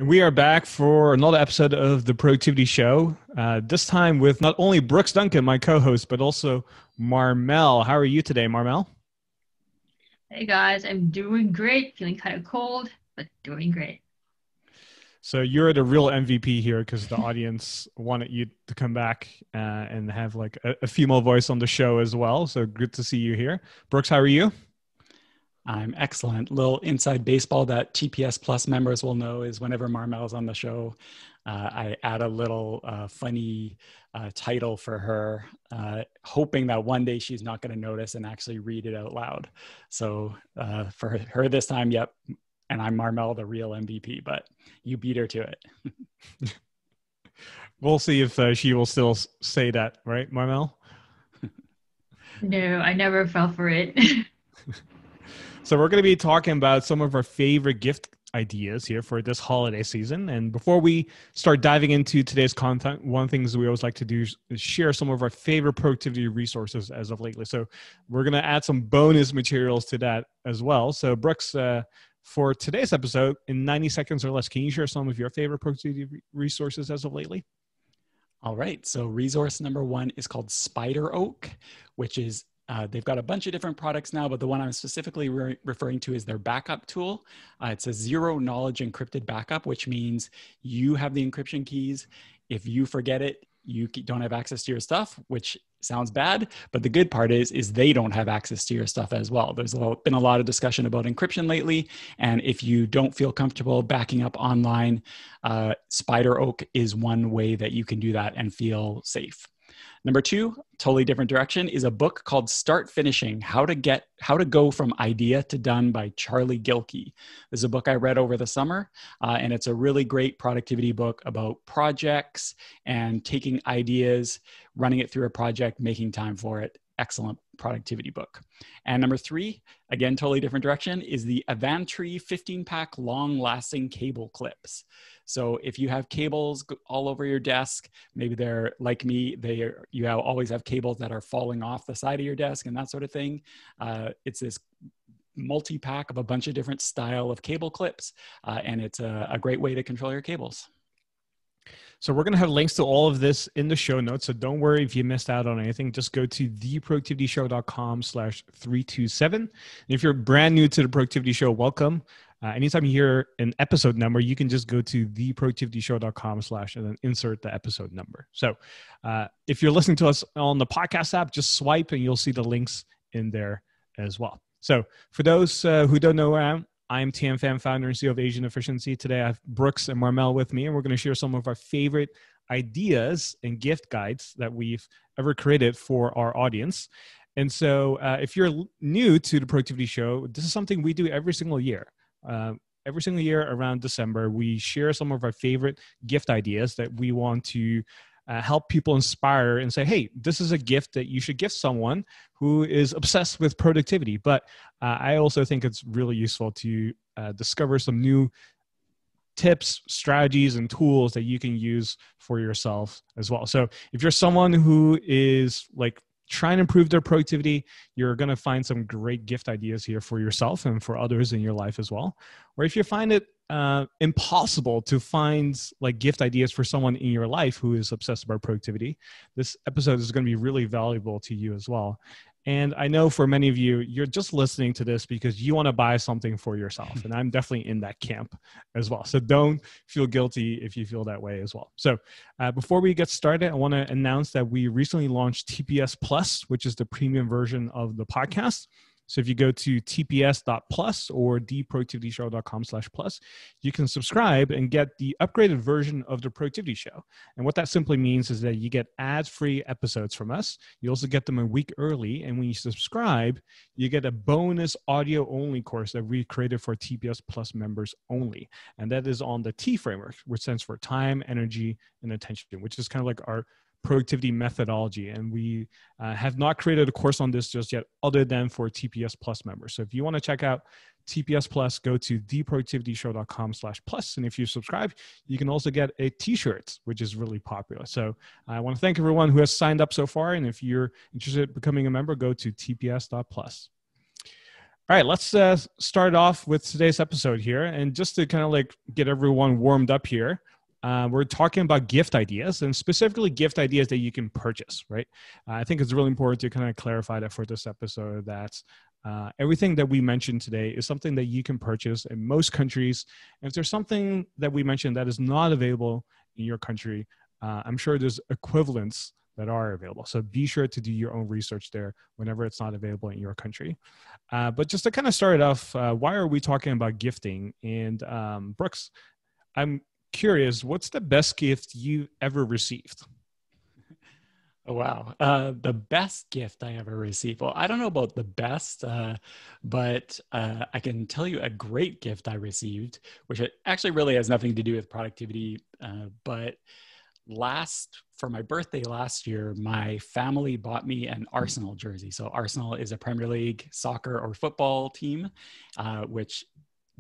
And we are back for another episode of the Productivity Show. This time with not only Brooks Duncan, my co-host, but also Marmel. How are you today, Marmel? Hey guys, I'm doing great. Feeling kind of cold, but doing great. So you're the real MVP here because the audience wanted you to come back and have like a female voice on the show as well. So good to see you here. Brooks, how are you? I'm excellent. Little inside baseball that TPS Plus members will know is whenever Marmel's on the show, I add a little funny title for her, hoping that one day she's not going to notice and actually read it out loud. So for her this time, yep. And I'm Marmel, the real MVP, but you beat her to it. We'll see if she will still say that, right, Marmel? No, I never fell for it. So we're going to be talking about some of our favorite gift ideas here for this holiday season. And before we start diving into today's content, one of the things we always like to do is share some of our favorite productivity resources as of lately. So we're going to add some bonus materials to that as well. So Brooks, for today's episode, in 90 seconds or less, can you share some of your favorite productivity resources as of lately? All right. So resource number one is called Spider Oak, which is they've got a bunch of different products now, but the one I'm specifically referring to is their backup tool. It's a zero knowledge encrypted backup, which means you have the encryption keys. If you forget it, you don't have access to your stuff, which sounds bad. But the good part is they don't have access to your stuff as well. There's been a lot of discussion about encryption lately. And if you don't feel comfortable backing up online, Spider Oak is one way that you can do that and feel safe. Number two, totally different direction, is a book called Start Finishing, How to Go from Idea to Done by Charlie Gilkey. This is a book I read over the summer, and it's a really great productivity book about projects and taking ideas, running it through a project, making time for it. Excellent productivity book. And number three, again, totally different direction, is the Avantry 15-pack long-lasting cable clips. So if you have cables all over your desk, maybe they're like me, always have cables that are falling off the side of your desk and that sort of thing. It's this multi-pack of a bunch of different style of cable clips, and it's a great way to control your cables. So we're going to have links to all of this in the show notes. So don't worry if you missed out on anything. Just go to theproductivityshow.com/327. And if you're brand new to the Productivity Show, welcome. Anytime you hear an episode number, you can just go to theproductivityshow.com/ and then insert the episode number. So if you're listening to us on the podcast app, just swipe and you'll see the links in there as well. So for those who don't know where I'm TM Pham, founder and CEO of Asian Efficiency. Today I have Brooks and Marmel with me, and we're going to share some of our favorite ideas and gift guides that we've ever created for our audience. And so if you're new to the Productivity Show, this is something we do every single year. Every single year around December, we share some of our favorite gift ideas that we want to help people inspire and say, hey, this is a gift that you should give someone who is obsessed with productivity. But I also think it's really useful to discover some new tips, strategies, and tools that you can use for yourself as well. So if you're someone who is like trying to improve their productivity, you're going to find some great gift ideas here for yourself and for others in your life as well. Or if you find it impossible to find like gift ideas for someone in your life who is obsessed about productivity, this episode is going to be really valuable to you as well. And I know for many of you, you're just listening to this because you want to buy something for yourself. And I'm definitely in that camp as well. So don't feel guilty if you feel that way as well. So before we get started, I want to announce that we recently launched TPS Plus, which is the premium version of the podcast. So if you go to tps.plus or theproductivityshow.com/plus, you can subscribe and get the upgraded version of the Productivity Show. And what that simply means is that you get ad-free episodes from us. You also get them a week early. And when you subscribe, you get a bonus audio-only course that we created for TPS Plus members only. And that is on the T framework, which stands for time, energy, and attention, which is kind of like our productivity methodology. And we have not created a course on this just yet other than for TPS Plus members. So if you want to check out TPS Plus, go to theproductivityshow.com/plus. And if you subscribe, you can also get a t-shirt, which is really popular. So I want to thank everyone who has signed up so far. And if you're interested in becoming a member, go to tps.plus. All right, let's start off with today's episode here. And just to kind of like get everyone warmed up here, we're talking about gift ideas and specifically gift ideas that you can purchase, right? I think it's really important to kind of clarify that for this episode that everything that we mentioned today is something that you can purchase in most countries. And if there's something that we mentioned that is not available in your country, I'm sure there's equivalents that are available. So be sure to do your own research there whenever it's not available in your country. But just to kind of start it off, why are we talking about gifting? And Brooks, I'm curious, what's the best gift you ever received? Oh, wow. The best gift I ever received. Well, I don't know about the best, but I can tell you a great gift I received, which it actually really has nothing to do with productivity. But for my birthday last year, my family bought me an Arsenal jersey. So Arsenal is a Premier League soccer or football team, which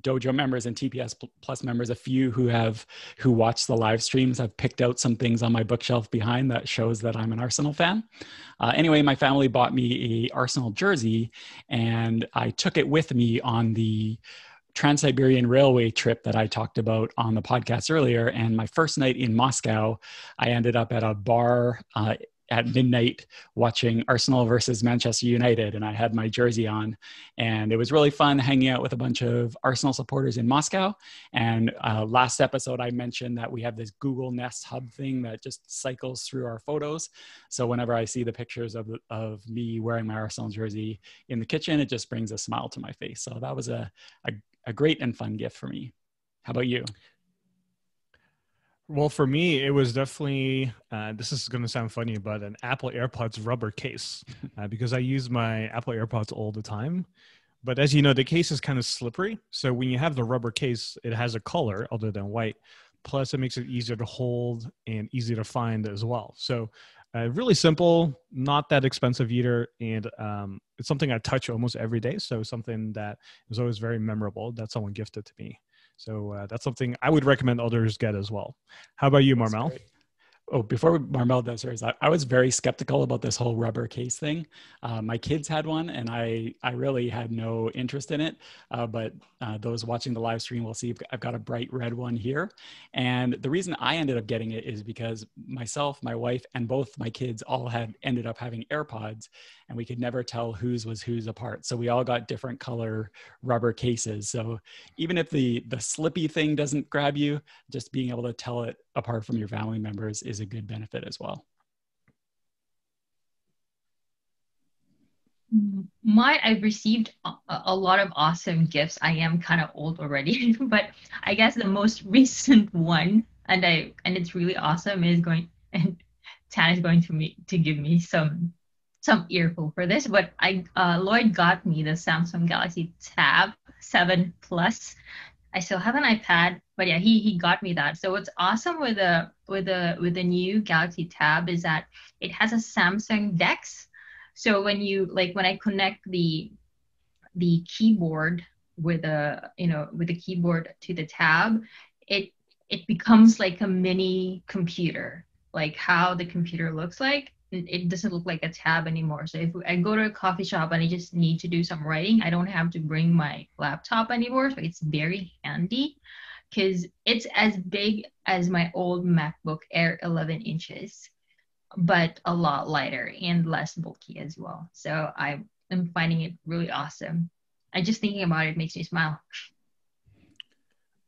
Dojo members and TPS Plus members, a few who watch the live streams, have picked out some things on my bookshelf behind that shows that I'm an Arsenal fan. Anyway, my family bought me a Arsenal jersey, and I took it with me on the Trans-Siberian Railway trip that I talked about on the podcast earlier. And my first night in Moscow, I ended up at a bar at midnight watching Arsenal versus Manchester United, and I had my jersey on, and it was really fun hanging out with a bunch of Arsenal supporters in Moscow. And last episode, I mentioned that we have this Google Nest Hub thing that just cycles through our photos. So whenever I see the pictures of me wearing my Arsenal jersey in the kitchen, it just brings a smile to my face. So that was a great and fun gift for me. How about you? Well, for me, it was definitely, this is going to sound funny, but an Apple AirPods rubber case because I use my Apple AirPods all the time. But as you know, the case is kind of slippery. So when you have the rubber case, it has a color other than white. Plus, it makes it easier to hold and easy to find as well. So really simple, not that expensive either. And it's something I touch almost every day. So something that is always very memorable that someone gifted to me. So that's something I would recommend others get as well. How about you, Marmel? Oh, before Marmel does hers, I was very skeptical about this whole rubber case thing. My kids had one, and I really had no interest in it. But those watching the live stream will see I've got a bright red one here. And the reason I ended up getting it is because myself, my wife, and both my kids all had ended up having AirPods, and we could never tell whose was whose apart. So we all got different color rubber cases. So even if the slippy thing doesn't grab you, just being able to tell it apart from your family members is a good benefit as well. I've received a lot of awesome gifts. I am kind of old already, but I guess the most recent one, and it's really awesome, and Tan is going to give me some earful for this, but Lloyd got me the Samsung Galaxy Tab 7 Plus. I still have an iPad, but yeah, he got me that. So what's awesome with the new Galaxy Tab is that it has a Samsung DeX. So when I connect the keyboard with the keyboard to the tab, it becomes like a mini computer, like how the computer looks like. It doesn't look like a tab anymore. So if I go to a coffee shop and I just need to do some writing, I don't have to bring my laptop anymore. So it's very handy because it's as big as my old MacBook Air 11 inches, but a lot lighter and less bulky as well. So I am finding it really awesome. Just thinking about it makes me smile.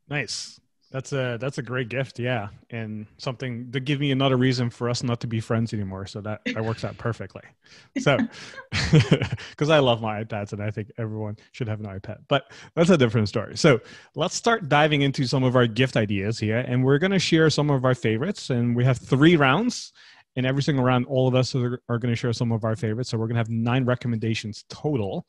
Nice. That's a great gift, yeah, and something to give me another reason for us not to be friends anymore. So that works out perfectly. So, because I love my iPads and I think everyone should have an iPad, but that's a different story. So let's start diving into some of our gift ideas here, and we're going to share some of our favorites. And we have 3 rounds, and every single round, all of us are going to share some of our favorites. So we're going to have 9 recommendations total.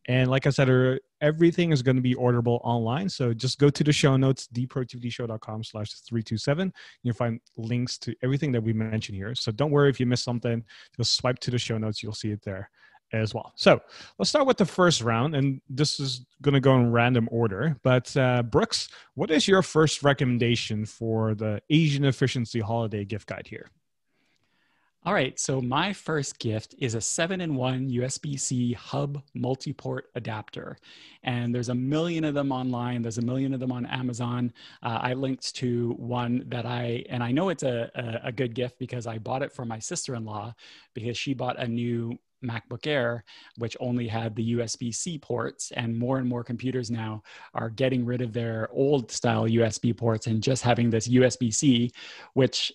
And like I said, everything is going to be orderable online. So just go to the show notes, theproductivityshow.com/327. You'll find links to everything that we mentioned here. So don't worry if you missed something. Just swipe to the show notes. You'll see it there as well. So let's start with the first round. And this is going to go in random order. But Brooks, what is your first recommendation for the Asian Efficiency Holiday gift guide here? All right, so my first gift is a 7-in-1 USB-C hub multi-port adapter. And there's a million of them online. There's a million of them on Amazon. I linked to one that I know it's a good gift because I bought it for my sister-in-law because she bought a new MacBook Air, which only had the USB-C ports, and more computers now are getting rid of their old style USB ports and just having this USB-C, which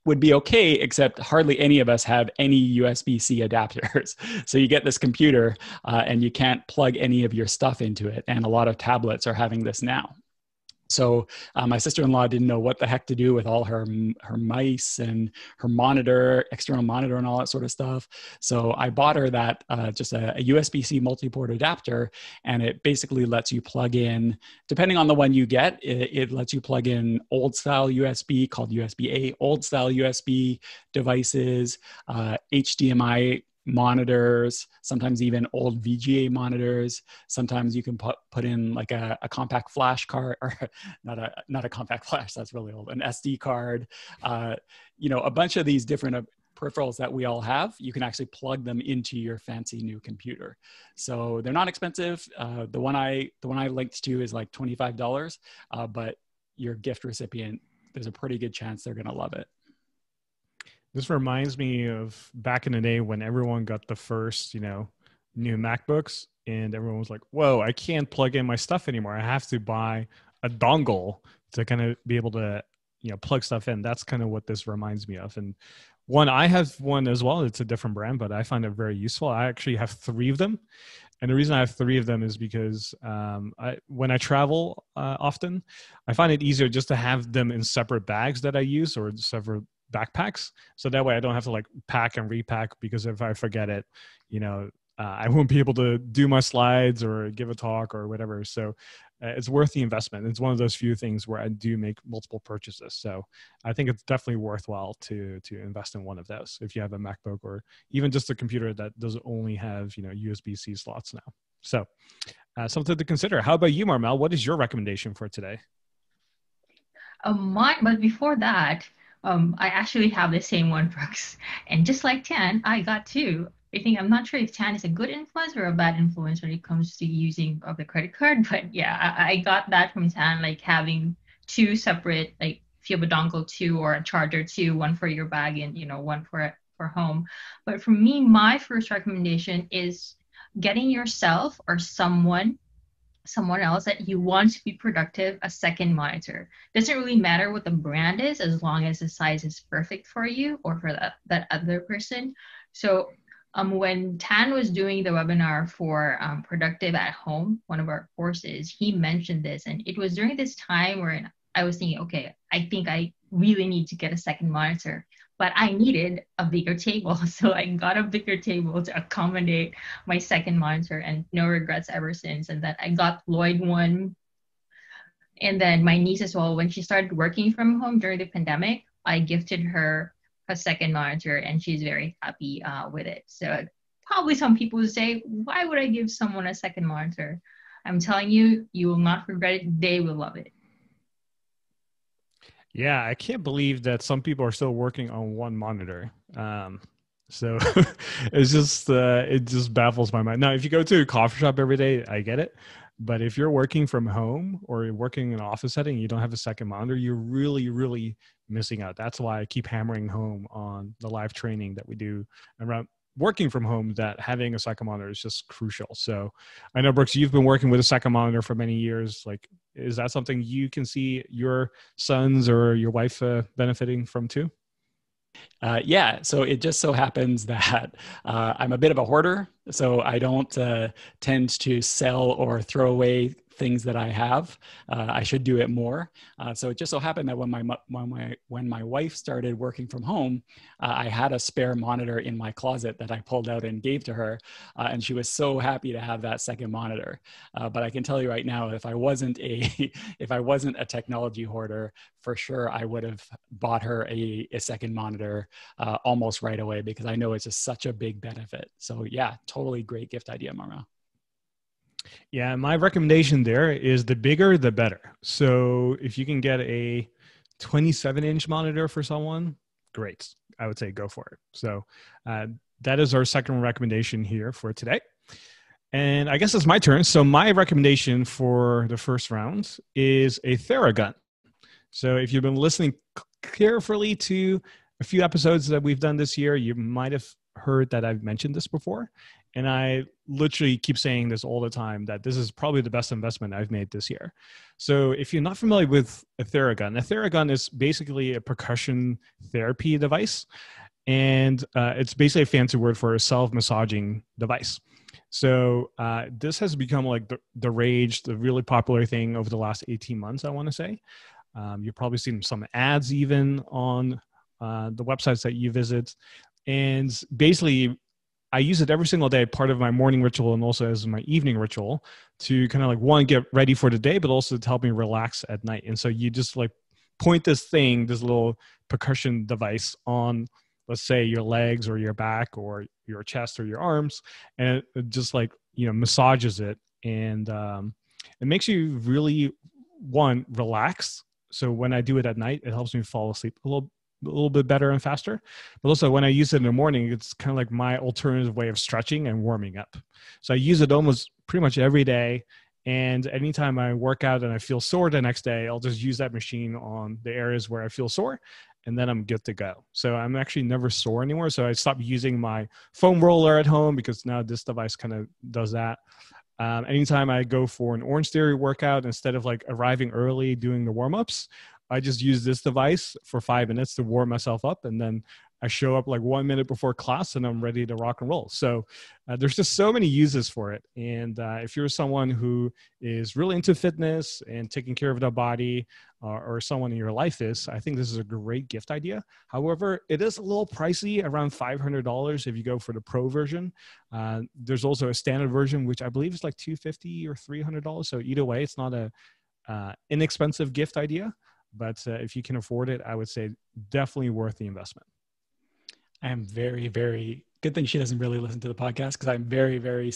would be okay, except hardly any of us have any USB-C adapters. So you get this computer and you can't plug any of your stuff into it. And a lot of tablets are having this now. So my sister-in-law didn't know what the heck to do with all her mice and her monitor, external monitor and all that sort of stuff. So I bought her that just a USB-C multi-port adapter, and it basically lets you plug in, depending on the one you get, it lets you plug in old style USB called USB-A, old style USB devices, HDMI monitors, sometimes even old VGA monitors. Sometimes you can put in like a compact flash card, or not a compact flash, that's really old, an SD card. A bunch of these different peripherals that we all have, you can actually plug them into your fancy new computer. So they're not expensive. The one I linked to is like $25, but your gift recipient, there's a pretty good chance they're going to love it. This reminds me of back in the day when everyone got the first, new MacBooks, and everyone was like, whoa, I can't plug in my stuff anymore. I have to buy a dongle to kind of be able to, plug stuff in. That's kind of what this reminds me of. And I have one as well. It's a different brand, but I find it very useful. I actually have 3 of them. And the reason I have 3 of them is because when I travel often, I find it easier just to have them in separate bags that I use, or separate backpacks, so that way I don't have to like pack and repack, because if I forget it, I won't be able to do my slides or give a talk or whatever. So it's worth the investment. It's one of those few things where I do make multiple purchases, so I think it's definitely worthwhile to invest in one of those if you have a MacBook, or even just a computer that doesn't only have USB-C slots now. So something to consider. How about you, Marmel? What is your recommendation for today? But before that, I actually have the same one, Brooks. And just like Tan, I got 2. I'm not sure if Tan is a good influence or a bad influence when it comes to using of the credit card. But yeah, I got that from Tan, like having 2 separate, like if you have a dongle 2 or a charger 2, one for your bag and, one for home. But for me, my first recommendation is getting yourself or someone else that you want to be productive a second monitor. Doesn't really matter what the brand is, as long as the size is perfect for you or for that other person. So when Tan was doing the webinar for Productive at Home, one of our courses, he mentioned this, and it was during this time where I was thinking, okay, I think I really need to get a second monitor, but I needed a bigger table. So I got a bigger table to accommodate my second monitor, and no regrets ever since. And then I got Lloyd one. And then my niece as well, when she started working from home during the pandemic, I gifted her a second monitor, and she's very happy with it. So probably some people would say, why would I give someone a second monitor? I'm telling you, you will not regret it. They will love it. Yeah, I can't believe that some people are still working on one monitor. So it just baffles my mind. Now, if you go to a coffee shop every day, I get it. But if you're working from home or you're working in an office setting, you don't have a second monitor, you're really, really missing out. That's why I keep hammering home on the live training that we do around working from home, that having a second monitor is just crucial. So I know, Brooks, you've been working with a second monitor for many years. Like, is that something you can see your sons or your wife benefiting from too? Yeah, so it just so happens that I'm a bit of a hoarder, so I don't tend to sell or throw away things that I have. I should do it more. So it just so happened that when my wife started working from home, I had a spare monitor in my closet that I pulled out and gave to her, and she was so happy to have that second monitor. But I can tell you right now, if I wasn't a technology hoarder, for sure I would have bought her a second monitor almost right away, because I know it's just such a big benefit. So yeah, totally great gift idea, Marma. Yeah, my recommendation there is the bigger, the better. So if you can get a 27-inch monitor for someone, great. I would say go for it. So that is our second recommendation here for today. And I guess it's my turn. So my recommendation for the first round is a Thera Gun. So if you've been listening carefully to a few episodes that we've done this year, you might have heard that I've mentioned this before. And I literally keep saying this all the time, that this is probably the best investment I've made this year. So if you're not familiar with a Thera Gun is basically a percussion therapy device. And it's basically a fancy word for a self-massaging device. So this has become like the rage, the really popular thing over the last 18 months, I want to say. You've probably seen some ads even on the websites that you visit. And basically, I use it every single day, part of my morning ritual and also as my evening ritual to kind of like, one, get ready for the day, but also to help me relax at night. And so you just like point this little percussion device on, let's say, your legs or your back or your chest or your arms, and it just like, massages it. And it makes you really, one, relax. So when I do it at night, it helps me fall asleep a little bit better and faster. But also when I use it in the morning, it's kind of like my alternative way of stretching and warming up. So I use it almost pretty much every day. And anytime I work out and I feel sore the next day, I'll just use that machine on the areas where I feel sore, and then I'm good to go. So I'm actually never sore anymore. So I stopped using my foam roller at home because now this device kind of does that. Anytime I go for an Orange Theory workout, instead of like arriving early doing the warm-ups, I just use this device for 5 minutes to warm myself up. And then I show up like 1 minute before class and I'm ready to rock and roll. So there's just so many uses for it. And if you're someone who is really into fitness and taking care of their body, or someone in your life is, I think this is a great gift idea. However, it is a little pricey, around $500 if you go for the Pro version. There's also a standard version, which I believe is like $250 or $300. So either way, it's not a inexpensive gift idea. But if you can afford it, I would say definitely worth the investment. I am very, very good thing she doesn't really listen to the podcast, because I'm very, very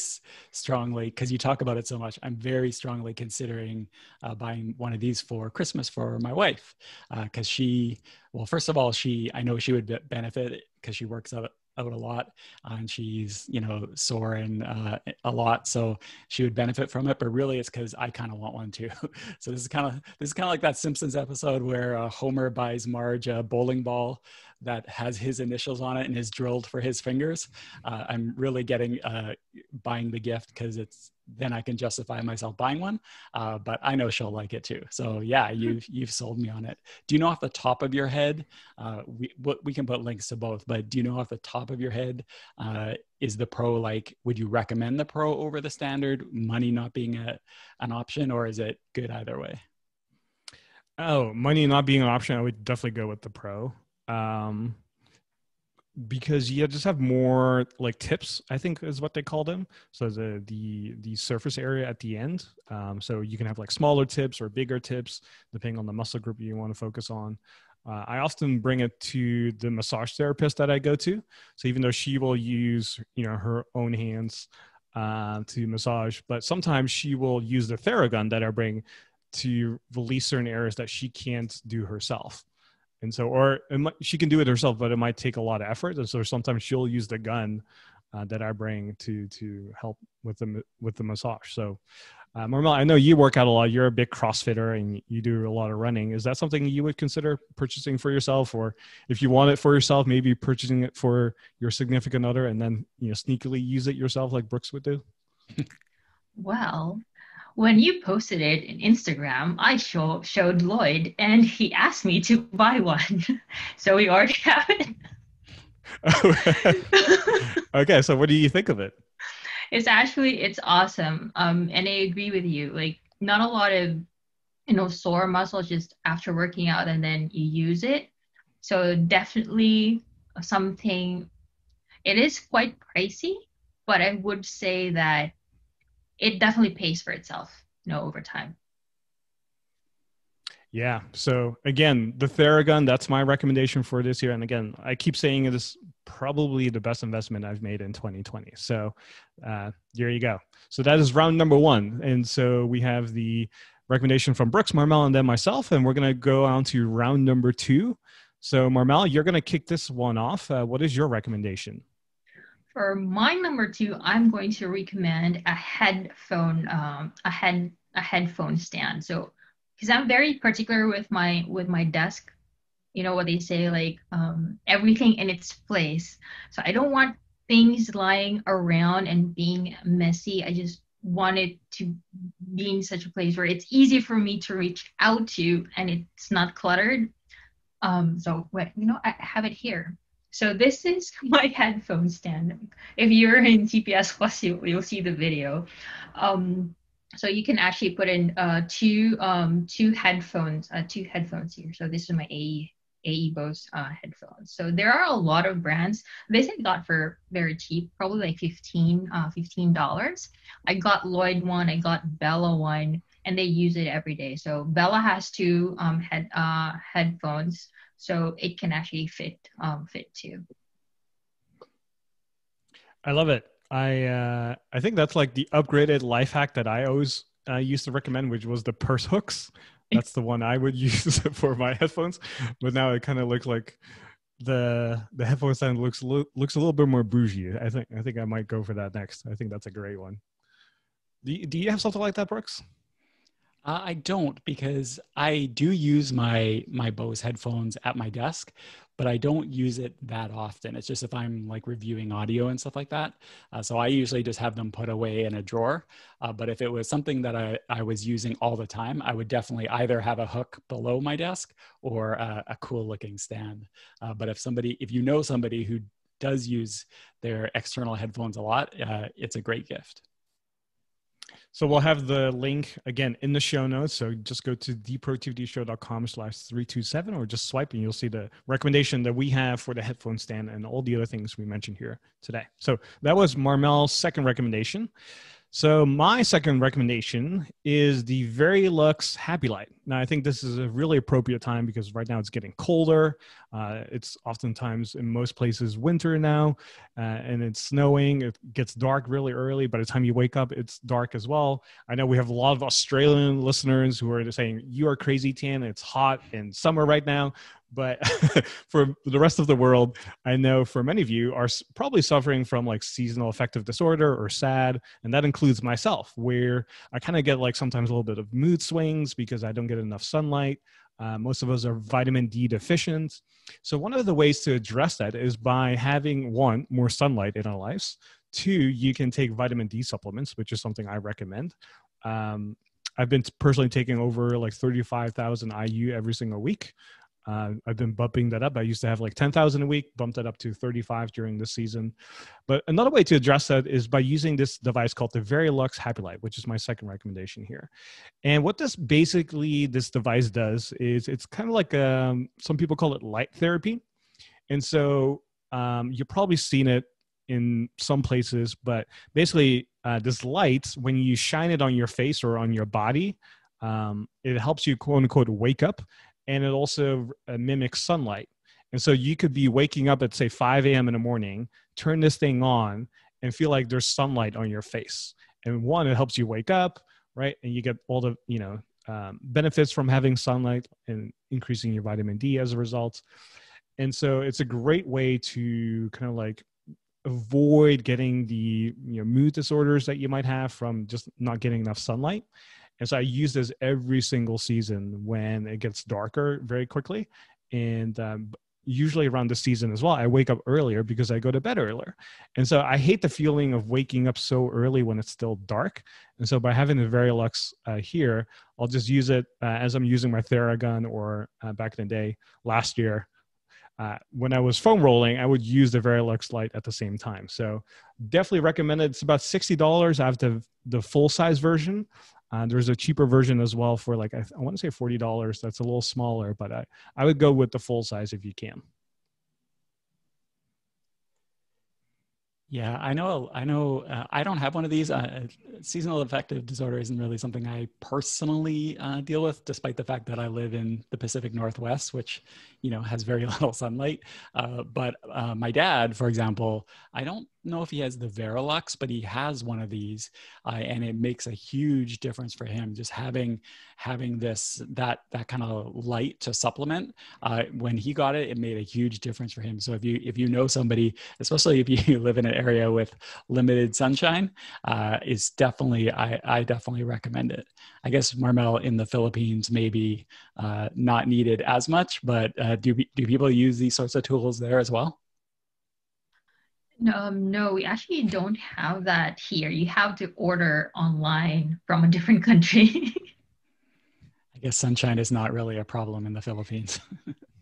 strongly, because you talk about it so much, I'm very strongly considering buying one of these for Christmas for my wife. Because first of all, I know she would benefit because she works out a lot and she's, sore and a lot. So she would benefit from it, but really it's because I kind of want one too. So this is kind of like that Simpsons episode where Homer buys Marge a bowling ball that has his initials on it and is drilled for his fingers. I'm really buying the gift because then I can justify myself buying one. But I know she'll like it too. So yeah, you've sold me on it. Do you know off the top of your head, we can put links to both, but do you know off the top of your head, is the Pro would you recommend the Pro over the standard, money not being an option, or is it good either way? Oh, money not being an option, I would definitely go with the Pro. Because you just have more like tips, I think is what they call them. So the surface area at the end. So you can have like smaller tips or bigger tips, depending on the muscle group you want to focus on. I often bring it to the massage therapist that I go to. So even though she will use, her own hands to massage, but sometimes she will use the Thera Gun that I bring to release certain areas that she can't do herself. And so, she can do it herself, but it might take a lot of effort. And so sometimes she'll use the gun that I bring to help with the massage. So, Marmel, I know you work out a lot. You're a big CrossFitter and you do a lot of running. Is that something you would consider purchasing for yourself? Or if you want it for yourself, maybe purchasing it for your significant other and then, sneakily use it yourself like Brooks would do? Well, when you posted it in Instagram, I showed Lloyd and he asked me to buy one. So we already have it. Okay, so what do you think of it? It's awesome. And I agree with you. Like, not a lot of, sore muscles just after working out and then you use it. So definitely something, it is quite pricey, but I would say that it definitely pays for itself, over time. Yeah. So again, the Thera Gun, that's my recommendation for this year. And again, I keep saying it is probably the best investment I've made in 2020. So there you go. So that is round number one. And so we have the recommendation from Brooks, Marmel, and then myself. And we're going to go on to round number two. So Marmel, you're going to kick this one off. What is your recommendation? For my number two, I'm going to recommend a headphone, a headphone stand. So, because I'm very particular with my desk, you know what they say, like everything in its place. So I don't want things lying around and being messy. I just want it to be in such a place where it's easy for me to reach out to and it's not cluttered. So what, I have it here. So this is my headphone stand. If you're in TPS Plus, you'll see the video. So you can actually put in two headphones here. So this is my AE Bose headphones. So there are a lot of brands. This I got for very cheap, probably like $15. I got Lloyd one, I got Bella one, and they use it every day. So Bella has two headphones, so it can actually fit too. I love it. I think that's like the upgraded life hack that I always used to recommend, which was the purse hooks. That's the one I would use for my headphones. But now it kind of looks like the headphone stand looks a little bit more bougie. I think I might go for that next. I think that's a great one. Do you have something like that, Brooks? I don't, because I do use my Bose headphones at my desk, but I don't use it that often. It's just if I'm like reviewing audio and stuff like that. So I usually just have them put away in a drawer. But if it was something that I was using all the time, I would definitely either have a hook below my desk or a cool looking stand. But if you know somebody who does use their external headphones a lot, it's a great gift. So we'll have the link again in the show notes. So just go to theproductivityshow.com/327 or just swipe and you'll see the recommendation that we have for the headphone stand and all the other things we mentioned here today. So that was Marmel's second recommendation. So my second recommendation is the Verilux Happy Light. Now, I think this is a really appropriate time because right now it's getting colder. It's oftentimes in most places winter now, and it's snowing. It gets dark really early. By the time you wake up, it's dark as well. I know we have a lot of Australian listeners who are saying, you are crazy, Tan. It's hot in summer right now. But for the rest of the world, I know for many of you are probably suffering from like seasonal affective disorder or SAD. And that includes myself, where I kind of get like sometimes a little bit of mood swings because I don't get enough sunlight. Most of us are vitamin D deficient. So one of the ways to address that is by having, one, more sunlight in our lives. Two, you can take vitamin D supplements, which is something I recommend. I've been personally taking over like 35,000 IU every single week. I've been bumping that up. I used to have like 10,000 a week, bumped it up to 35 during this season. But another way to address that is by using this device called the Verilux Happy Light, which is my second recommendation here. And what this device does is it's kind of like some people call it light therapy. And so you've probably seen it in some places, but basically this light, when you shine it on your face or on your body, it helps you quote unquote wake up. And it also mimics sunlight. And so you could be waking up at, say, 5 a.m. in the morning, turn this thing on, and feel like there's sunlight on your face. And one, it helps you wake up, right? And you get all the, benefits from having sunlight and increasing your vitamin D as a result. And so it's a great way to kind of like avoid getting the mood disorders that you might have from just not getting enough sunlight. And so I use this every single season when it gets darker very quickly. And usually around the season as well, I wake up earlier because I go to bed earlier. And so I hate the feeling of waking up so early when it's still dark. And so by having the Verilux here, I'll just use it as I'm using my Thera Gun, or back in the day, last year, when I was foam rolling, I would use the Verilux light at the same time. So definitely recommend it. It's about $60. I have the full-size version. There's a cheaper version as well for like, I want to say $40. That's a little smaller, but I would go with the full size if you can. Yeah, I know. I don't have one of these. Seasonal affective disorder isn't really something I personally deal with, despite the fact that I live in the Pacific Northwest, which, has very little sunlight. But my dad, for example, I don't know if he has the Verilux, but he has one of these, and it makes a huge difference for him. Just having that kind of light to supplement. When he got it, it made a huge difference for him. So if you know somebody, especially if you live in an area with limited sunshine, is definitely, I definitely recommend it. I guess Marmel in the Philippines maybe not needed as much, but do people use these sorts of tools there as well? No, no, we actually don't have that here. You have to order online from a different country. I guess sunshine is not really a problem in the Philippines.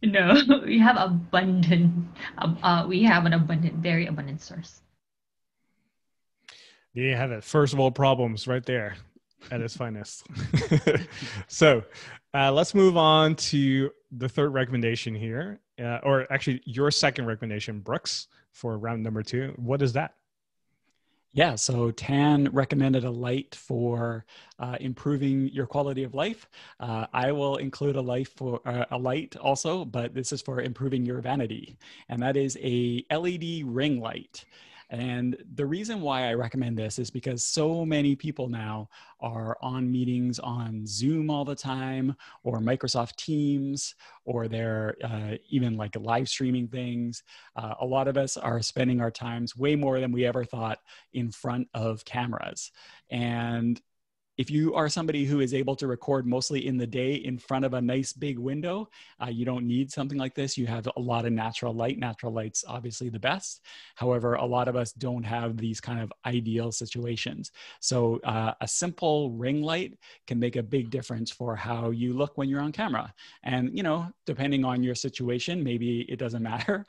No, we have an abundant, very abundant source. You have it. First of all, problems right there at its finest. So let's move on to the third recommendation here, or actually your second recommendation, Brooks, for round number 2. What is that? Yeah, so Tan recommended a light for improving your quality of life. I will include a light also, but this is for improving your vanity, and that is a LED ring light. And the reason why I recommend this is because so many people now are on meetings on Zoom all the time, or Microsoft Teams, or they're even like live streaming things. A lot of us are spending our times way more than we ever thought in front of cameras. And if you are somebody who is able to record mostly in the day in front of a nice big window, you don't need something like this. You have a lot of natural light. Natural light's obviously the best. However, a lot of us don't have these kind of ideal situations. So a simple ring light can make a big difference for how you look when you're on camera. And, depending on your situation, maybe it doesn't matter.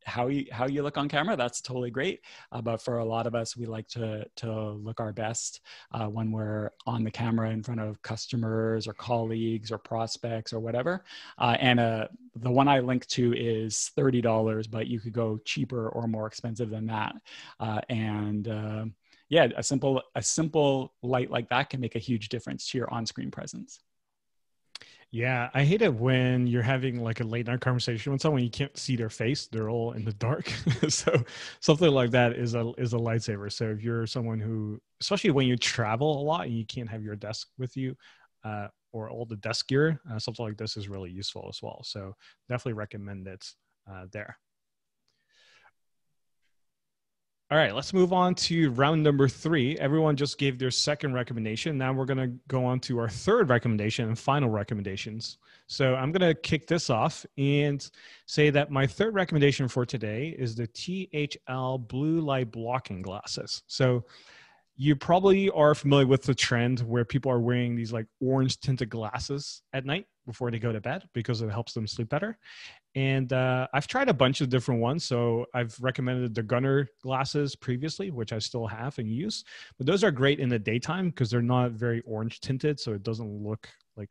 How you look on camera, that's totally great. But for a lot of us, we like to look our best when we're on the camera in front of customers or colleagues or prospects or whatever. And the one I linked to is $30, but you could go cheaper or more expensive than that. Yeah, a simple light like that can make a huge difference to your on-screen presence. Yeah, I hate it when you're having like a late night conversation with someone, you can't see their face; they're all in the dark. So something like that is a lifesaver. So if you're someone who, especially when you travel a lot and you can't have your desk with you, or all the desk gear, something like this is really useful as well. So definitely recommend it there. All right, let's move on to round number 3. Everyone just gave their second recommendation. Now we're going to go on to our third recommendation and final recommendations. So I'm going to kick this off and say that my third recommendation for today is the THL blue light blocking glasses. So you probably are familiar with the trend where people are wearing these like orange tinted glasses at night before they go to bed because it helps them sleep better. And I've tried a bunch of different ones. So I've recommended the Gunner glasses previously, which I still have and use. But those are great in the daytime because they're not very orange tinted. So it doesn't look like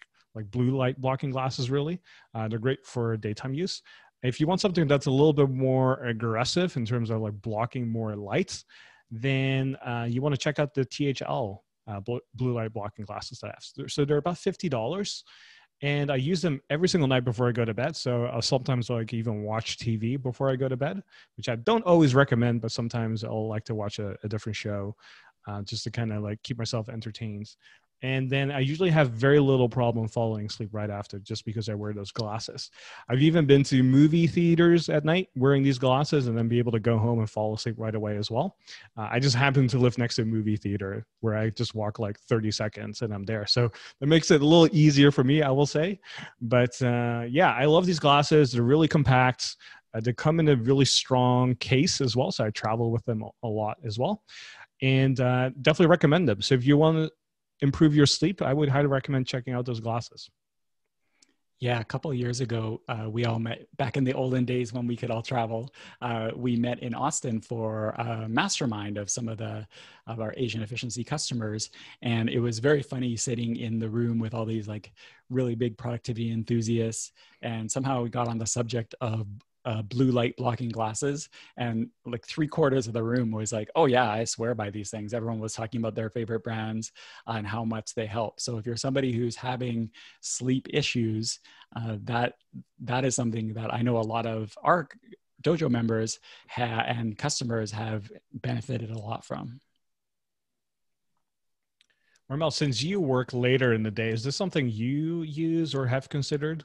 blue light blocking glasses really. They're great for daytime use. If you want something that's a little bit more aggressive in terms of like blocking more light, then you want to check out the THL blue light blocking glasses that I have. So they're about $50. And I use them every single night before I go to bed. So I'll sometimes like even watch TV before I go to bed, which I don't always recommend, but sometimes I'll like to watch a different show just to kind of like keep myself entertained. And then I usually have very little problem falling asleep right after just because I wear those glasses. I've even been to movie theaters at night wearing these glasses and then be able to go home and fall asleep right away as well. I just happen to live next to a movie theater where I just walk like 30 seconds and I'm there. So that makes it a little easier for me, I will say. But yeah, I love these glasses. They're really compact. They come in a really strong case as well. So I travel with them a lot as well. And definitely recommend them. So if you want to improve your sleep, I would highly recommend checking out those glasses. Yeah, a couple of years ago, we all met back in the olden days when we could all travel. We met in Austin for a mastermind of some of our Asian efficiency customers. And it was very funny sitting in the room with all these like really big productivity enthusiasts. And somehow we got on the subject of blue light blocking glasses, and like 3/4 of the room was like, oh yeah, I swear by these things. Everyone was talking about their favorite brands and how much they help. So if you're somebody who's having sleep issues, that is something that I know a lot of our dojo members and customers have benefited a lot from. Marmel, since you work later in the day, is this something you use or have considered?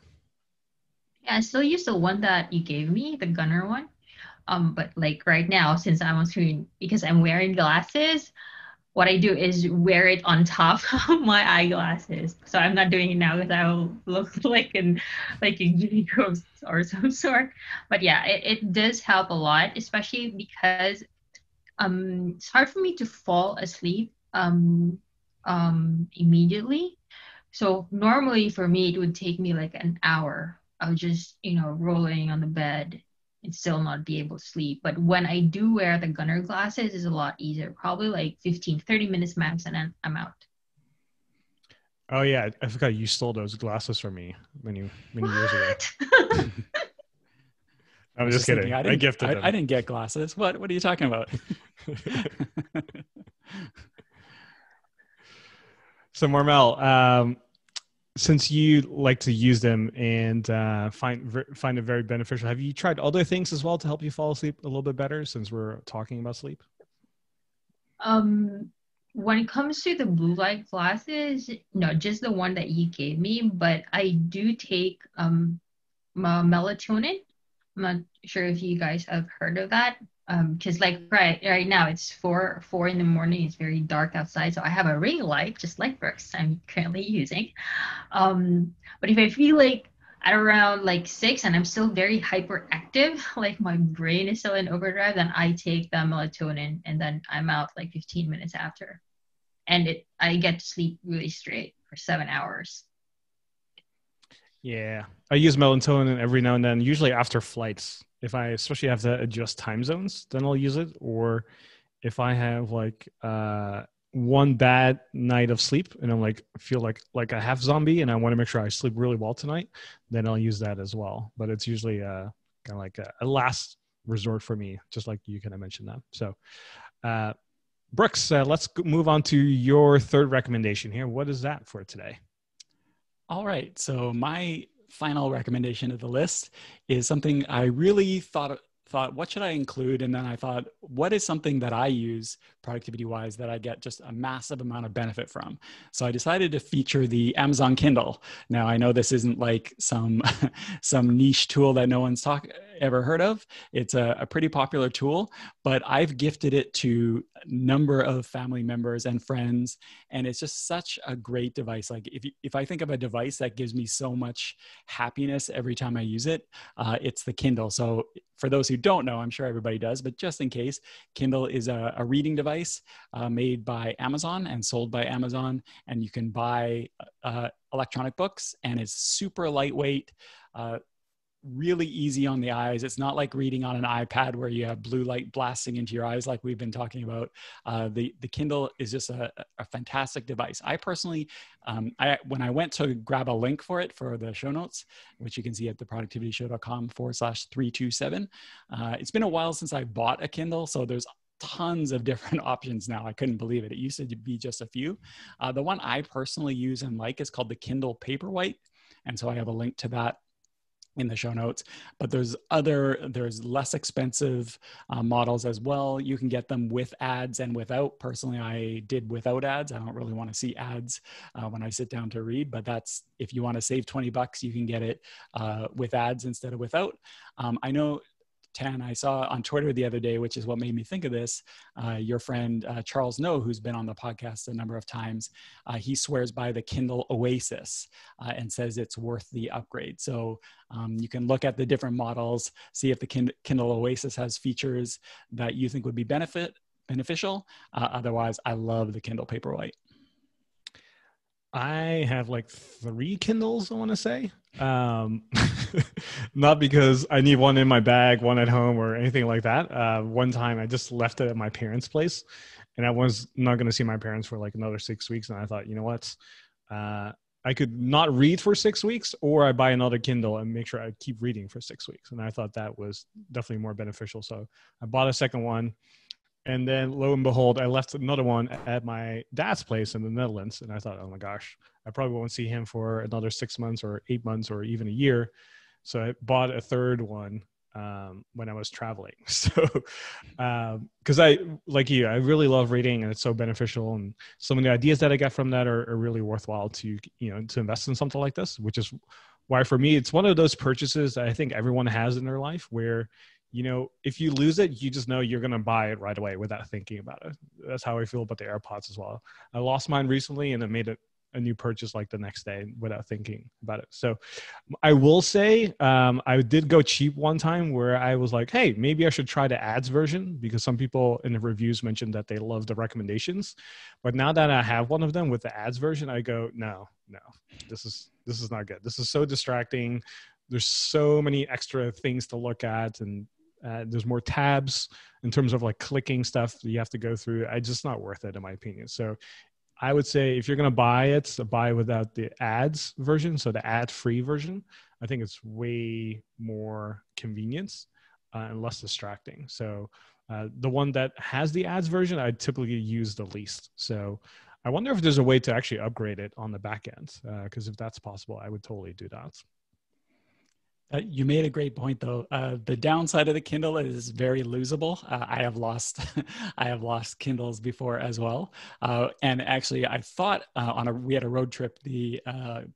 Yeah, I still use the one that you gave me, the gunner one. But like right now, since I'm on screen, because I'm wearing glasses, what I do is wear it on top of my eyeglasses. So I'm not doing it now because I will look like a ghost or some sort. But yeah, it does help a lot, especially because it's hard for me to fall asleep immediately. So normally for me, it would take me like an hour of just, rolling on the bed and still not be able to sleep. But when I do wear the gunner glasses, it's a lot easier, probably like 15, 30 minutes max, and then I'm out. Oh yeah, I forgot you stole those glasses from me many years ago. I'm just kidding. I gifted them. I didn't get glasses. What are you talking about? So Marmel, since you like to use them and find it very beneficial, have you tried other things as well to help you fall asleep a little bit better, since we're talking about sleep? When it comes to the blue light glasses, no, just the one that you gave me, but I do take melatonin. I'm not sure if you guys have heard of that. Because like right now it's four in the morning. It's very dark outside, so I have a ring light, just like Brooks I'm currently using. But if I feel like at around like 6 and I'm still very hyperactive, like my brain is still in overdrive, then I take the melatonin, and then I'm out like 15 minutes after, and I get to sleep really straight for 7 hours. Yeah, I use melatonin every now and then, usually after flights. If I especially have to adjust time zones, then I'll use it. Or if I have like one bad night of sleep and I'm like feel like a half zombie and I want to make sure I sleep really well tonight, then I'll use that as well. But it's usually kind of like a last resort for me, just like you kind of mentioned that. So Brooks, let's move on to your third recommendation here. What is that for today? All right. So my final recommendation of the list is something I really thought, what should I include? And then I thought, what is something that I use productivity wise that I get just a massive amount of benefit from? So I decided to feature the Amazon Kindle. Now I know this isn't like some niche tool that no one's ever heard of. It's a pretty popular tool, but I've gifted it to a number of family members and friends, and it's just such a great device. Like if I think of a device that gives me so much happiness every time I use it, it's the Kindle. So for those who don't know, I'm sure everybody does, but just in case, Kindle is a reading device made by Amazon and sold by Amazon, and you can buy electronic books, and it's super lightweight, really easy on the eyes. It's not like reading on an iPad where you have blue light blasting into your eyes like we've been talking about. The Kindle is just a fantastic device. I personally, when I went to grab a link for it for the show notes, which you can see at theproductivityshow.com/327, it's been a while since I bought a Kindle, so there's tons of different options now. I couldn't believe it. It used to be just a few. The one I personally use and like is called the Kindle Paperwhite, and so I have a link to that in the show notes. But there's less expensive models as well. You can get them with ads and without. Personally, I did without ads. I don't really want to see ads when I sit down to read, but that's, if you want to save $20, you can get it with ads instead of without. I know, Tan, I saw on Twitter the other day, which is what made me think of this, your friend Charles No, who's been on the podcast a number of times, he swears by the Kindle Oasis and says it's worth the upgrade. So you can look at the different models, see if the Kindle Oasis has features that you think would be beneficial. Otherwise, I love the Kindle Paperwhite. I have like 3 Kindles, I want to say. Not because I need one in my bag, one at home, or anything like that. One time I just left it at my parents' place, and I was not going to see my parents for like another 6 weeks. And I thought, you know what? I I could not read for 6 weeks, or I buy another Kindle and make sure I keep reading for 6 weeks. And I thought that was definitely more beneficial. So I bought a second one. And then lo and behold, I left another one at my dad's place in the Netherlands. And I thought, oh my gosh, I probably won't see him for another 6 months or 8 months or even a year. So I bought a third one when I was traveling. So, because I, like you, I really love reading and it's so beneficial. And some of the ideas that I get from that are really worthwhile to, to invest in something like this, which is why for me, it's one of those purchases that I think everyone has in their life where, if you lose it, you just know you're going to buy it right away without thinking about it. That's how I feel about the AirPods as well. I lost mine recently and I made it a new purchase like the next day without thinking about it. So I will say I did go cheap one time where I was like, hey, maybe I should try the ads version, because some people in the reviews mentioned that they love the recommendations. But now that I have one of them with the ads version, I go, no, this is not good. This is so distracting. There's so many extra things to look at, and there's more tabs in terms of like clicking stuff that you have to go through. It's just not worth it in my opinion. So I would say if you're going to buy it, so buy without the ads version. So the ad-free version, I think it's way more convenience and less distracting. So the one that has the ads version, I typically use the least. So I wonder if there's a way to actually upgrade it on the back end, because if that's possible, I would totally do that. You made a great point, though. The downside of the Kindle is very losable. I have lost, I have lost Kindles before as well. And actually, I thought we had a road trip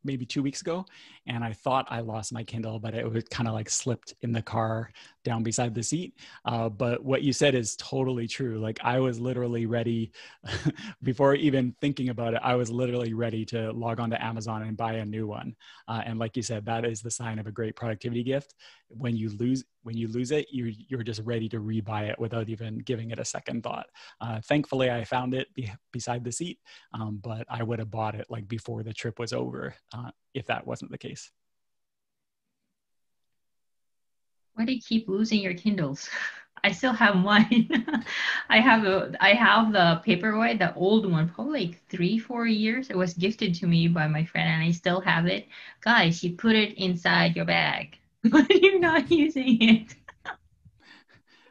maybe 2 weeks ago, and I thought I lost my Kindle, but it was kind of like slipped in the car down beside the seat. But what you said is totally true. Like I was literally ready before even thinking about it. I was literally ready to log on to Amazon and buy a new one. And like you said, that is the sign of a great productivity gift. When you lose it, you're just ready to rebuy it without even giving it a second thought. Thankfully, I found it beside the seat, but I would have bought it like before the trip was over if that wasn't the case. Why do you keep losing your Kindles? I still have mine. I have the Paperwhite, the old one, probably like 3-4 years. It was gifted to me by my friend, and I still have it. Guys, you put it inside your bag, but you're not using it.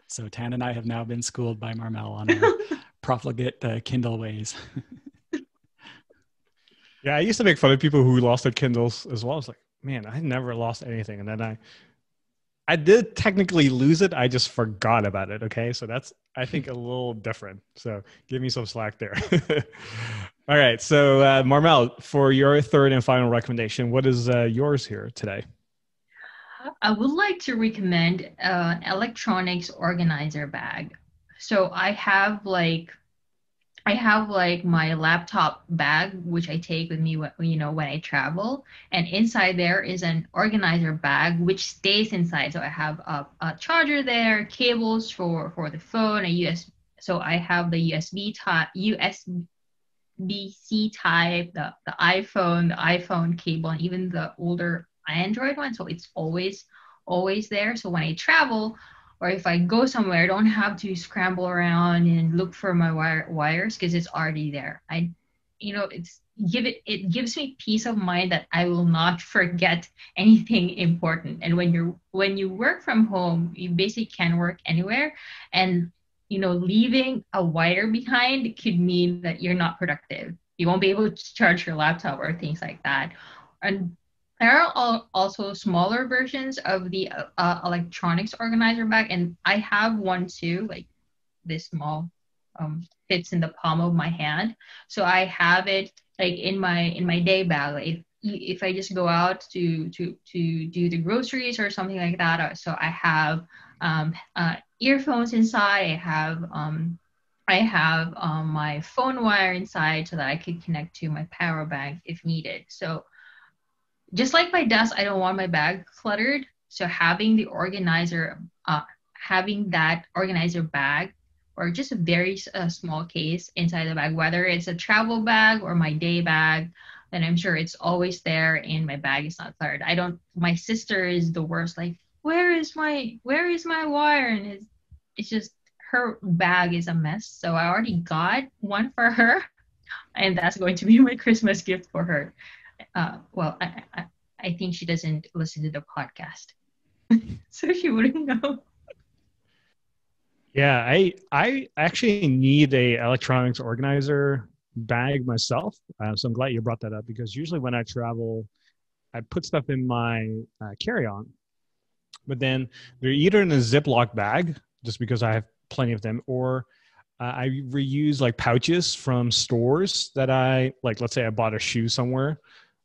So Tan and I have now been schooled by Marmel on our profligate Kindle ways. Yeah, I used to make fun of people who lost their Kindles as well. It's like, man, I never lost anything, and then I did technically lose it. I just forgot about it. Okay. So that's, I think, a little different. So give me some slack there. All right. So Marmel, for your third and final recommendation, what is yours here today? I would like to recommend an electronics organizer bag. So I have like my laptop bag, which I take with me when I travel, and inside there is an organizer bag which stays inside. So I have a charger there, cables for the phone, so I have the USB-C type, the iPhone cable, and even the older Android one. So it's always there. So when I travel, or if I go somewhere, I don't have to scramble around and look for my wires because it's already there. It gives me peace of mind that I will not forget anything important. And when you work from home, you basically can work anywhere, and leaving a wire behind could mean that you're not productive. You won't be able to charge your laptop or things like that. And there are also smaller versions of the electronics organizer bag, and I have one too, like this small, fits in the palm of my hand. So I have it like in my day bag. Like if I just go out to do the groceries or something like that, so I have earphones inside. I have my phone wire inside so that I could connect to my power bank if needed. So just like my desk, I don't want my bag cluttered. So having that organizer bag, or just a very small case inside the bag, whether it's a travel bag or my day bag, then I'm sure it's always there and my bag is not cluttered. My sister is the worst. Like, where is my wire? And it's just, her bag is a mess. So I already got one for her, and that's going to be my Christmas gift for her. well, I think she doesn't listen to the podcast, so she wouldn't know. Yeah, I actually need a electronics organizer bag myself. So I'm glad you brought that up because usually when I travel, I put stuff in my carry-on, but then they're either in a Ziploc bag, just because I have plenty of them, or I reuse like pouches from stores that I like. Let's say I bought a shoe somewhere,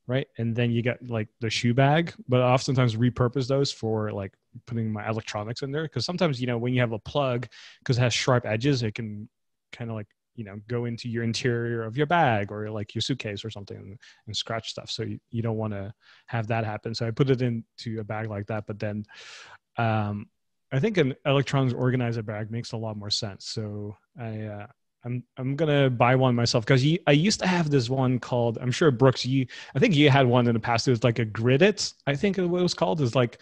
right? And then you get like the shoe bag, but I oftentimes repurpose those for like putting my electronics in there. Because sometimes, when you have a plug, because it has sharp edges, it can kind of like, go into your interior of your bag or like your suitcase or something and scratch stuff. So you don't want to have that happen. So I put it into a bag like that. But then I think an electronics organizer bag makes a lot more sense. So I'm gonna buy one myself because I used to have this one called, I'm sure Brooks, I think you had one in the past. It was like a Gridit, I think is what it was called. It's like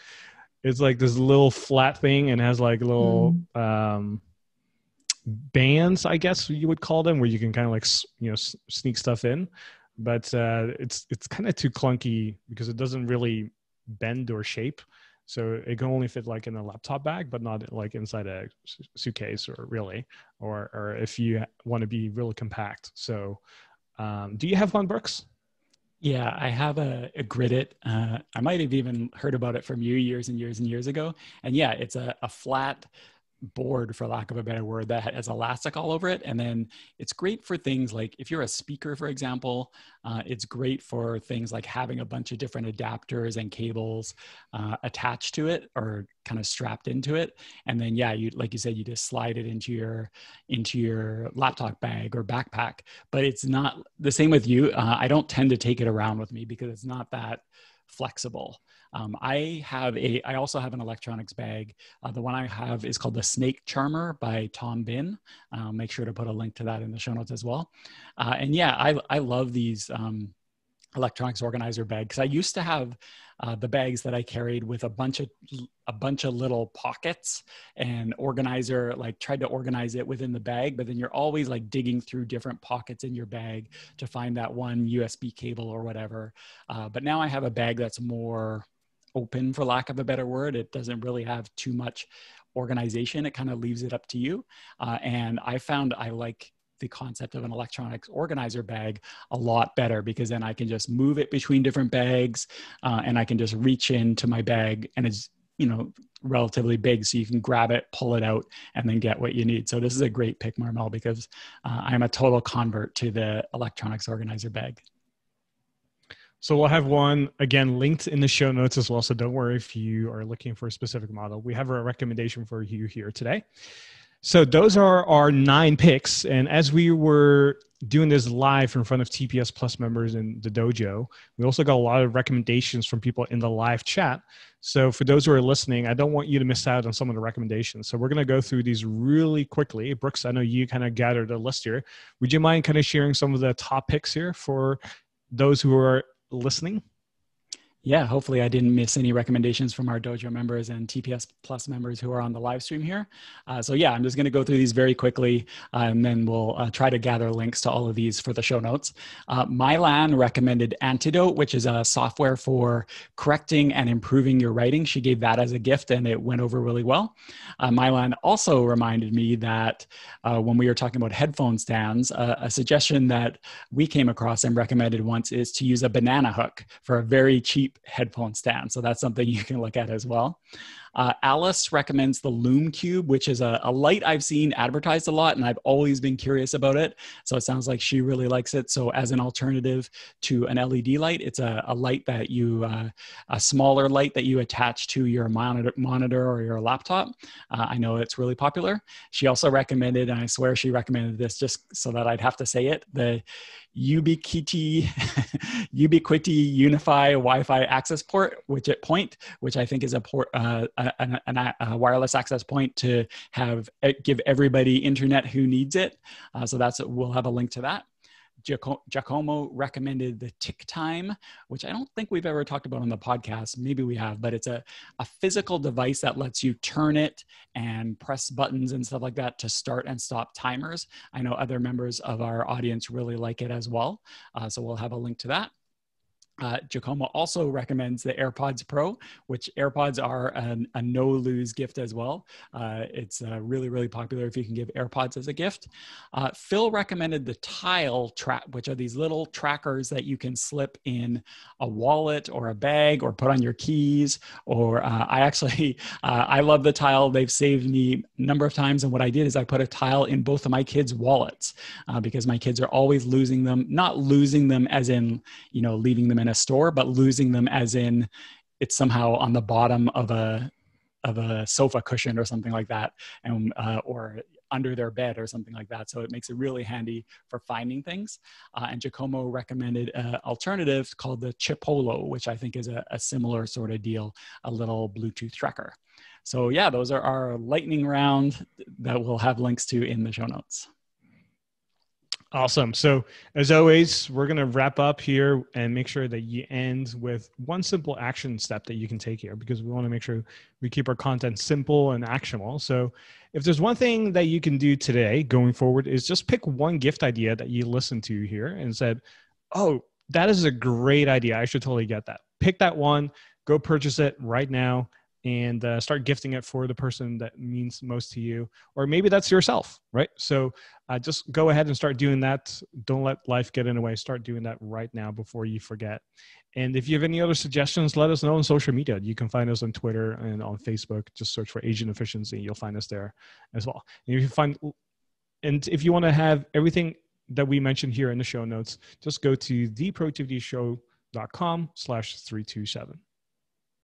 this little flat thing and has like little bands, I guess you would call them, where you can kind of like sneak stuff in. But it's kind of too clunky because it doesn't really bend or shape. So it can only fit like in a laptop bag, but not like inside a suitcase or if you want to be really compact. So do you have one, Brooks? Yeah, I have a Gridit. I might have even heard about it from you years and years and years ago. And yeah, it's a flat board, for lack of a better word, that has elastic all over it. And then it's great for things like if you're a speaker, for example, it's great for things like having a bunch of different adapters and cables attached to it or kind of strapped into it. And then, yeah, like you said, you just slide it into your laptop bag or backpack. But it's not the same with you. I don't tend to take it around with me because it's not that flexible. I also have an electronics bag. The one I have is called the Snake Charmer by Tom Bin. I'll make sure to put a link to that in the show notes as well. And yeah, I love these electronics organizer bag because I used to have the bags that I carried with a bunch of little pockets, and organizer like tried to organize it within the bag, but then you're always like digging through different pockets in your bag to find that one USB cable or whatever. But now I have a bag that's more open, for lack of a better word. It doesn't really have too much organization. It kind of leaves it up to you. And I found I like the concept of an electronics organizer bag a lot better because then I can just move it between different bags and I can just reach into my bag and it's, relatively big. So you can grab it, pull it out, and then get what you need. So this is a great pick, Marmel, because I'm a total convert to the electronics organizer bag. So we'll have one, again, linked in the show notes as well. So don't worry if you are looking for a specific model. We have a recommendation for you here today. So those are our 9 picks. And as we were doing this live in front of TPS Plus members in the dojo, we also got a lot of recommendations from people in the live chat. So for those who are listening, I don't want you to miss out on some of the recommendations. So we're going to go through these really quickly. Brooks, I know you kind of gathered a list here. Would you mind kind of sharing some of the top picks here for those who are listening? Yeah, hopefully I didn't miss any recommendations from our dojo members and TPS Plus members who are on the live stream here. So yeah, I'm just going to go through these very quickly, and then we'll try to gather links to all of these for the show notes. Mylan recommended Antidote, which is a software for correcting and improving your writing. She gave that as a gift, and it went over really well. Mylan also reminded me that when we were talking about headphone stands, a suggestion that we came across and recommended once is to use a banana hook for a very cheap headphone stand. So that's something you can look at as well. Alice recommends the Lume Cube, which is a light I've seen advertised a lot, and I've always been curious about it. So it sounds like she really likes it. So as an alternative to an LED light, it's a light that a smaller light that you attach to your monitor or your laptop. I know it's really popular. She also recommended, and I swear she recommended this just so that I'd have to say it, the Ubiquiti Unify Wi-Fi access port, which I think is a port, a wireless access point to give everybody internet who needs it. So we'll have a link to that. Giacomo recommended the Tick Time, which I don't think we've ever talked about on the podcast. Maybe we have, but it's a physical device that lets you turn it and press buttons and stuff like that to start and stop timers. I know other members of our audience really like it as well. So we'll have a link to that. Giacomo also recommends the AirPods Pro, which AirPods are a no-lose gift as well. It's really, really popular if you can give AirPods as a gift. Phil recommended the Tile Trap, which are these little trackers that you can slip in a wallet or a bag or put on your keys. Or I love the Tile. They've saved me a number of times. And what I did is I put a Tile in both of my kids' wallets because my kids are always losing them, not losing them as in, leaving them in a store, but losing them as in it's somehow on the bottom of a sofa cushion or something like that, and or under their bed or something like that. So it makes it really handy for finding things. And Giacomo recommended an alternative called the Chipolo, which I think is a similar sort of deal, a little Bluetooth tracker. So yeah, those are our lightning round that we'll have links to in the show notes. Awesome. So as always, we're going to wrap up here and make sure that you end with one simple action step that you can take here, because we want to make sure we keep our content simple and actionable. So if there's one thing that you can do today going forward is just pick one gift idea that you listened to here and said, oh, that is a great idea. I should totally get that. Pick that one, go purchase it right now, and start gifting it for the person that means most to you. Or maybe that's yourself, right? So just go ahead and start doing that. Don't let life get in the way. Start doing that right now before you forget. And if you have any other suggestions, let us know on social media. You can find us on Twitter and on Facebook. Just search for Agent Efficiency. You'll find us there as well. And if you want to have everything that we mentioned here in the show notes, just go to theproductivityshow.com/327.